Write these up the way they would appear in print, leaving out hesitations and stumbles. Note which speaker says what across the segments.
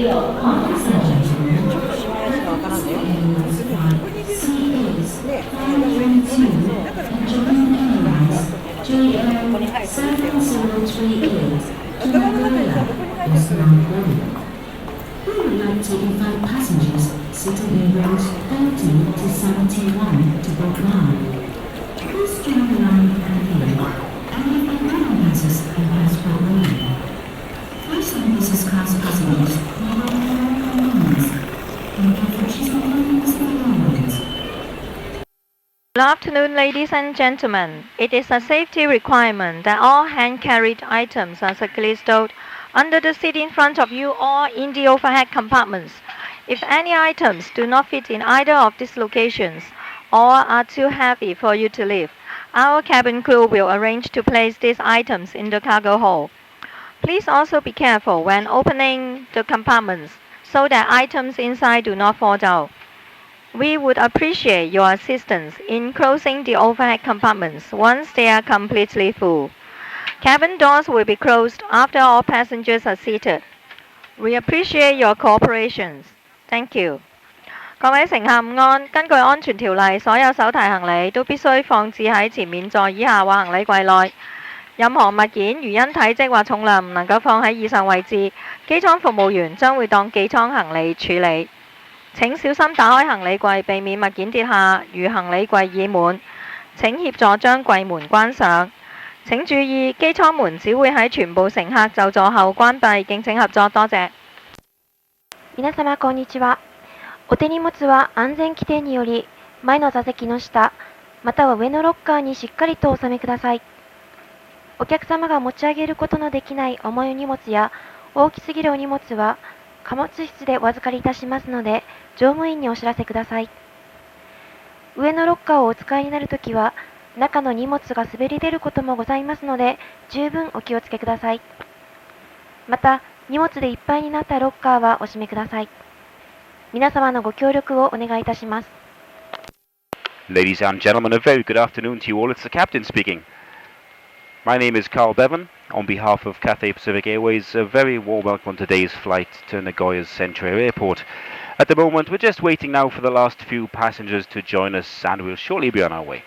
Speaker 1: To invite passengers sitting in rows 30 to 71 to board now. Please join the line carefully and if anyone passes the passport line. First and business class passengers will have more convenience. Thank you for choosing Airways.
Speaker 2: Good afternoon, ladies and gentlemen. It is a safety requirement that all hand-carried items are securely stowed under the seat in front of you or in the overhead compartments. If any items do not fit in either of these locations or are too heavy for you to lift, our cabin crew will arrange to place these items in the cargo hold. Please also be careful when opening the compartments so that items inside do not fall down. We would appreciate your assistance in closing the overhead compartments once they are completely full. Cabin doors will be closed after all passengers are seated. We appreciate your cooperation. Thank you. 各位乘客午安，根據安全條例，所有手提行李都必須放置喺前面座椅下或行李櫃內。任何物件如因體積或重量唔能夠放喺以上位置，機艙服務員將會當寄艙行李處理。請小心打開行李櫃，避免物件跌下。如行李櫃已滿，請協助將櫃門關上。請注意，機艙門只會喺全部乘客就座後關閉，敬請合作，多謝。
Speaker 3: 皆様こんにちは。お手荷物は安全規定により前の座席の下または上のロッカーにしっかりとお収めください。お客様が持ち上げることのできない重い荷物や大きすぎるお荷物は貨物室でお預かりいたしますので乗務員にお知らせください。上のロッカーをお使いになるときは中の荷物が滑り出ることもございますので十分お気をつけください。また荷物でいっぱいになったロッカーはお閉めください。皆様のご協力をお願いいたします。
Speaker 4: Ladies and gentlemen, a very good afternoon to you all. It's the captain speaking. My name is Carl Bevan. On behalf of Cathay Pacific Airways, a very warm welcome on today's flight to Nagoya's Central Airport. At the moment, we're just waiting now for the last few passengers to join us, and we'll shortly be on our way.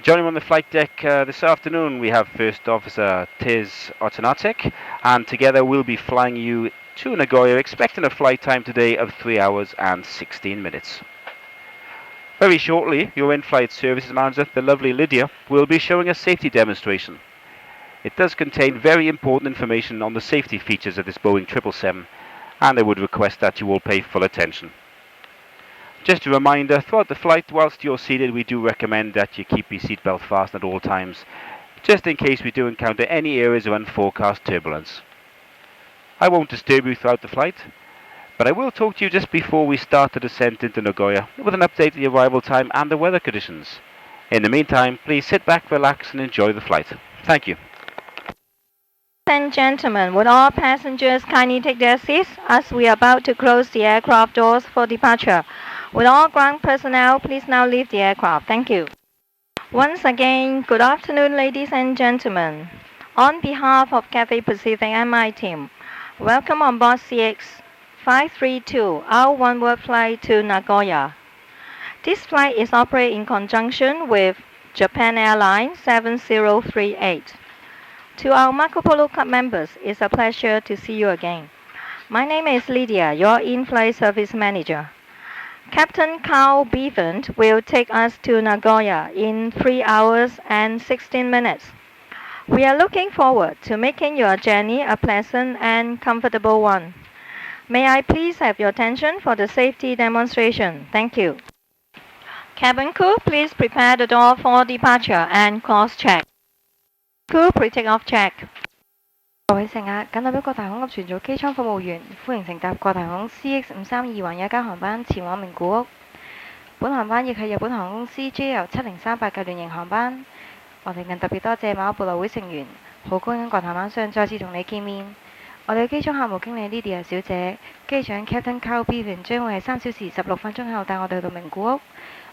Speaker 4: Joining on the flight deck this afternoon, we have First Officer Tiz Otonatek, and together we'll be flying you to Nagoya, expecting a flight time today of 3 hours and 16 minutes. Very shortly, your in-flight services manager, the lovely Lydia, will be showing a safety demonstration. It does contain very important information on the safety features of this Boeing 777, and I would request that you all pay full attention. Just a reminder, throughout the flight, whilst you're seated, we do recommend that you keep your seatbelt fastened at all times, just in case we do encounter any areas of unforecast turbulence. I won't disturb you throughout the flight, but I will talk to you just before we start the descent into Nagoya with an update of the arrival time and the weather conditions. In the meantime, please sit back, relax and enjoy the flight. Thank you.
Speaker 2: Ladies and gentlemen, would all passengers kindly take their seats as we are about to close the aircraft doors for departure. Would all ground personnel please now leave the aircraft. Thank you. Once again, good afternoon, ladies and gentlemen. On behalf of Cathay Pacific and my team, welcome on board CX532, our one-way flight to Nagoya. This flight is operated in conjunction with Japan Airlines 7038. To our Marco Polo Club members, it's a pleasure to see you again. My name is Lydia, your in-flight service manager. Captain Carl Bevan will take us to Nagoya in 3 hours and 16 minutes. We are looking forward to making your journey a pleasant and comfortable one. May I please have your attention for the safety demonstration? Thank you. Cabin crew, please prepare the door for departure and cross check. Crew pre-take off check.
Speaker 3: 各位乘客，緊代表國泰航空及全組機艙服務員，歡迎乘搭國泰航空 CX532環有一間航班前往名古屋。本航班亦係日本航空公司 JL7038嘅聯營航班。我哋更特別多謝馬可部落會成員，好高興國泰晚上再次同你見面。我哋嘅機艙客務經理 Lydia 小姐，機長 Captain Carl Bevan 將會喺3小時16分鐘後帶我哋去到名古屋。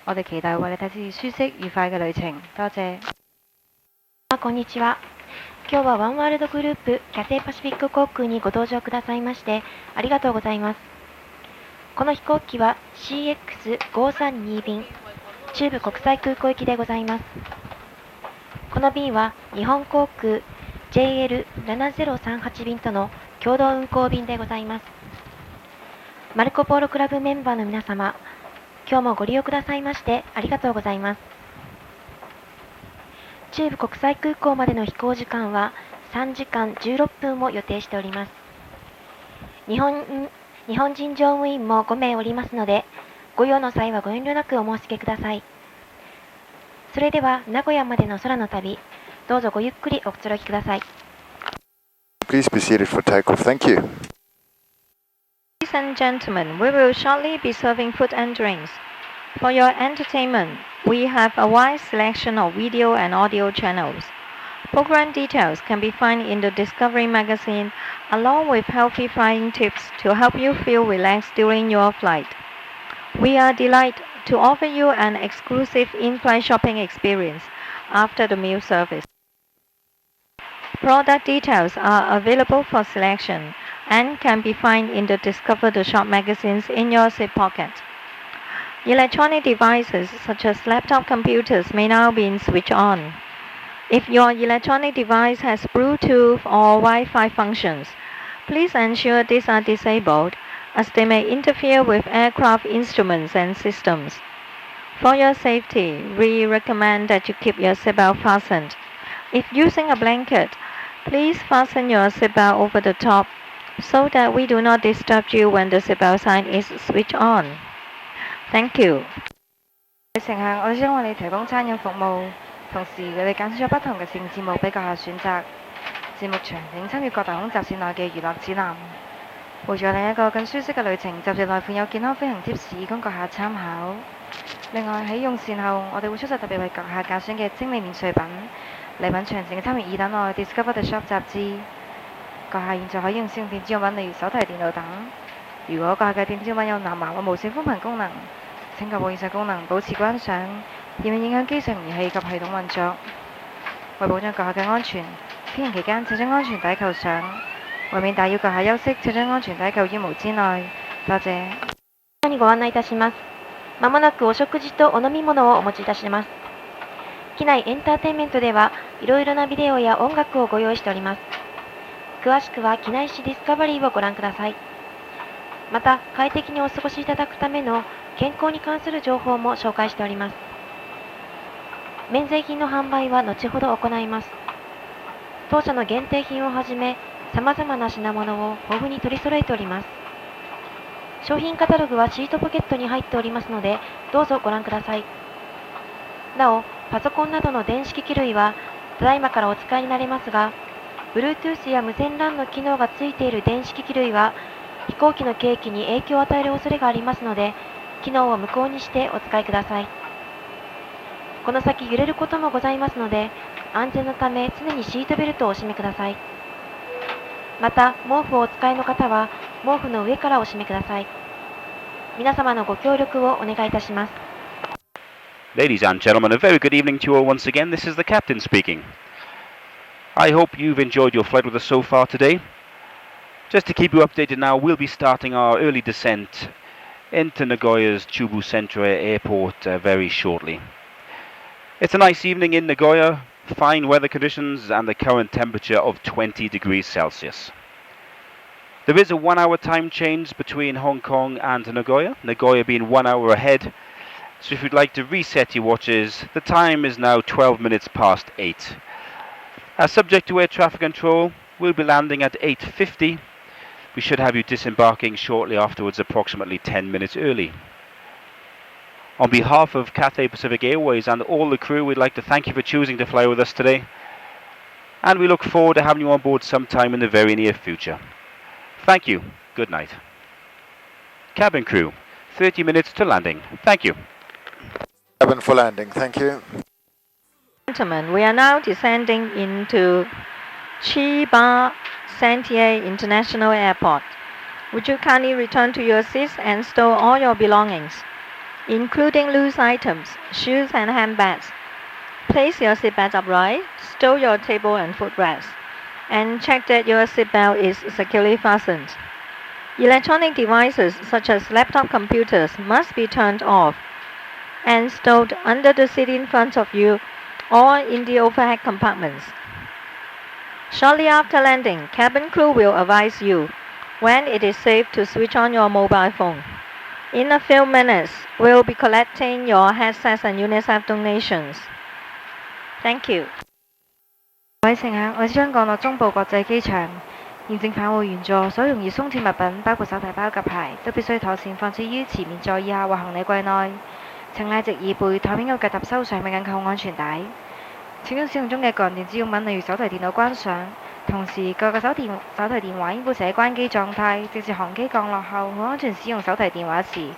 Speaker 3: 我哋期待為你帶嚟舒適愉快嘅旅程。多謝。
Speaker 5: こんにちは。
Speaker 3: 今日はワンワールドグループキャセイパシフィック航空にご搭乗くださいましてありがとうございます。この飛行機は CX532 便中部国際空港行きでございます。この便は日本航空 JL7038 便との共同運航便でございます。マルコポーロクラブメンバーの皆様、今日もご利用くださいましてありがとうございます。中部国際空港までの飛行時間は3時間16分を予定しております。日本人乗務員も5名おりますので、ご用の際はご遠慮なくお申し付けください。それでは名古屋までの空の旅、どうぞごゆっくりおくつろぎください。
Speaker 5: Please be seated for takeoff. Thank you.
Speaker 2: Ladies and gentlemen, we will shortly be serving food and drinks. For your entertainment, we have a wide selection of video and audio channels. Program details can be found in the Discovery magazine, along with healthy flying tips to help you feel relaxed during your flight. We are delighted to offer you an exclusive in-flight shopping experience after the meal service. Product details are available for selection and can be found in the Discover the Shop magazines in your zip pocket. Electronic devices such as laptop computers may now be switched on. If your electronic device has Bluetooth or Wi-Fi functions, please ensure these are disabled as they may interfere with aircraft instruments and systems. For your safety, we recommend that you keep your seatbelt fastened. If using a blanket, please fasten your seatbelt over the top so that we do not disturb you when the seatbelt sign is switched on. Thank you.
Speaker 6: 乘客，我哋將為你提供餐飲服務，同時為你揀選咗不同嘅節目俾閣下選擇。節目詳情參與各大空集線內嘅娛樂指南。為咗你一個更舒適嘅旅程，集線內附有健康飛行貼士供閣下參考。另外喺用膳後，我哋會出售特別為閣下揀選嘅精美免稅品。禮品詳情參閱二等內 Discover the Shop 雜誌。閣下現在可以用使用電子用品，例如手提電腦等。如果閣下嘅電子用品有藍牙或無線寬頻功能，請確保以上功能保持關上，以免影響機上儀器及系統運作。為保障閣下嘅安全，飛行期間請將安全帶扣上。為免打擾閣下休息，請將安全帶扣於毛巾內。多謝。
Speaker 3: にご案内いたします。まもなくお食事とお飲み物をお持ちいたします。機内エンターテインメントではいろいろなビデオや音楽をご用意しております。詳しくは機内誌ディスカバリーをご覧ください。また快適にお過ごしいただくための健康に関する情報も紹介しております。免税品の販売は後ほど行います。当社の限定品をはじめ様々な品物を豊富に取り揃えております。商品カタログはシートポケットに入っておりますので、どうぞご覧ください。なお、パソコンなどの電子機器類はただいまからお使いになれますが、Bluetooth や無線 LAN の機能がついている電子機器類は飛行機の計器に影響を与える恐れがありますので、機能を無効にしてお使いください。この先揺れることもございますので、安全のため常にシートベルトをお締めください。また、毛布をお使いの方は毛布の上からお締めください。皆様のご協力をお願いいたします。
Speaker 4: Ladies and gentlemen, a very good evening to you all once again. This is the captain speaking. I hope you've enjoyed your flight with us so far today. Just to keep you updated now, we'll be starting our early descent into Nagoya's Chubu Central Airport very shortly. It's a nice evening in Nagoya, fine weather conditions and the current temperature of 20 degrees Celsius. There is a 1 hour time change between Hong Kong and Nagoya, Nagoya being 1 hour ahead. So if you'd like to reset your watches, the time is now 12 minutes past 8. As subject to air traffic control, we'll be landing at 8:50. We should have you disembarking shortly afterwards, approximately 10 minutes early. On behalf of Cathay Pacific Airways and all the crew, we'd like to thank you for choosing to fly with us today. And we look forward to having you on board sometime in the very near future. Thank you. Good night. Cabin crew, 30 minutes to landing. Thank you.
Speaker 5: Cabin for landing. Thank you.
Speaker 2: Gentlemen, we are now descending into Chiba Santiago International Airport. Would you kindly return to your seats and stow all your belongings, including loose items, shoes and handbags. Place your seatbelt upright, stow your table and footrest. and check that your seatbelt is securely fastened. Electronic devices such as laptop computers must be turned off and stowed under the seat in front of you or in the overhead compartments. Shortly after landing, cabin crew will advise you when it is safe to switch on your mobile phone. In a few minutes, we'll be collecting your headsets and UNICEF donations. Thank you.
Speaker 6: 各位乘客，我即將降落中部國際機場，現正返回原座，所容易鬆脱物品，包括手提包及鞋，都必須妥善放置於前面座椅下或行李櫃內。請拉直椅背，台面嘅腳踏收上並緊扣安全帶。請將使用中嘅個人電子用品，例如手提電腦關上。同時，各個手提電話應保持喺關機狀態，直至航機降落後，可安全使用手提電話時，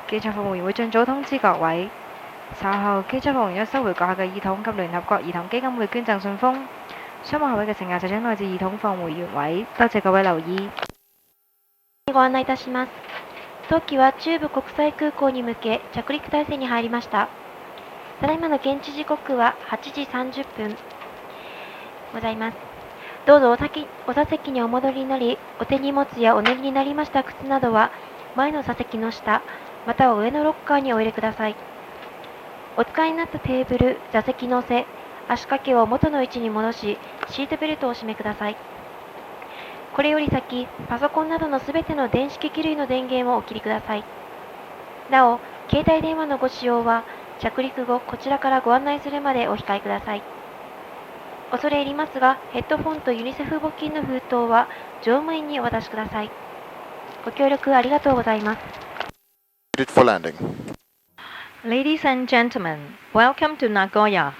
Speaker 6: 機場服務員會盡早通知各位。稍後，機艙服務員將收回閣下嘅耳筒及聯合國兒童基金會捐贈信封。商務客位嘅乘客就將內置耳筒放回原位。多謝各位留意。
Speaker 3: ご案內いたします。当機は中部国際空港に向け着陸態勢に入りました。ただいまの現地時刻は8時30分ございます。どうぞお座席にお戻りになり、お手荷物やお乗りになりました靴などは前の座席の下、または上のロッカーにお入れください。お使いになったテーブル、座席の背、足掛けを元の位置に戻し、シートベルトをお締めください。これより先、パソコンなどのすべての電子機器類の電源をお切りください。なお、携帯電話のご使用は、着陸後こちらからご案内するまでお控えください。恐れ入りますが、ヘッドフォンとユニセフ募金の封筒は乗務員にお渡しください。ご協力ありがとうございます。
Speaker 5: For landing.
Speaker 2: Ladies and gentlemen, welcome to Nagoya.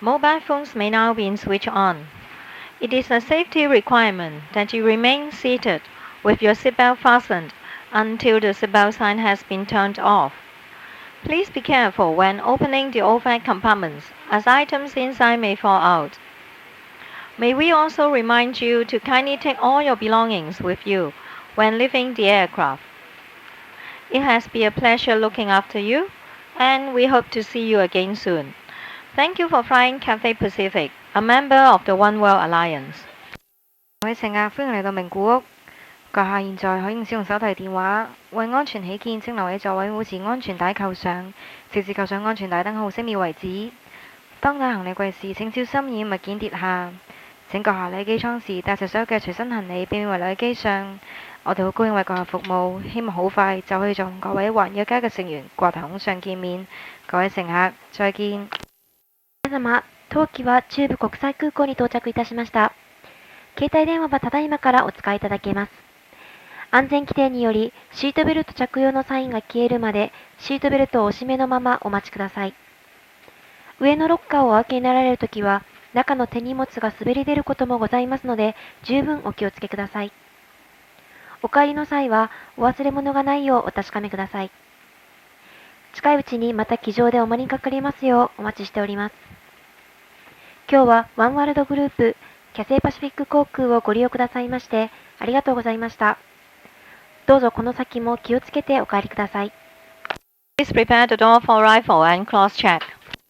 Speaker 2: Mobile phones may now be switched on. It is a safety requirement that you remain seated with your seatbelt fastened until the seatbelt sign has been turned off. Please be careful when opening the overhead compartments, as items inside may fall out. May we also remind you to kindly take all your belongings with you when leaving the aircraft. It has been a pleasure looking after you, and we hope to see you again soon. Thank you for flying Cathay Pacific, a member of the One World Alliance.
Speaker 6: 各位乘客，歡迎嚟到名古屋。閣下現在可以使用手提電話。為安全起見，請留喺座位保持安全帶扣上，直至扣上安全帶燈號熄滅為止。當打行李櫃時，請小心以物件跌下。請閣下喺機艙時帶齊所有嘅隨身行李，避免遺留喺機上。我哋好高興為閣下服務，希望好快就可以同各位環約家嘅成員掛太空上見面。各位乘客，再見。
Speaker 3: 皆様、当機は中部国際空港に到着いたしました。携帯電話はただいまからお使いいただけます。安全規定により、シートベルト着用のサインが消えるまで、シートベルトをお締めのままお待ちください。上のロッカーをお開けになられるときは、中の手荷物が滑り出ることもございますので、十分お気をつけください。お帰りの際は、お忘れ物がないようお確かめください。近いうちにまた機場でお目にかかりますようお待ちしております。今日はワンワールドグループ、キャセイパシフィック航空をご利用くださいまして、ありがとうございました。どうぞこの先も気をつけてお帰りください。
Speaker 2: Please prepare the door for arrival and cross-check.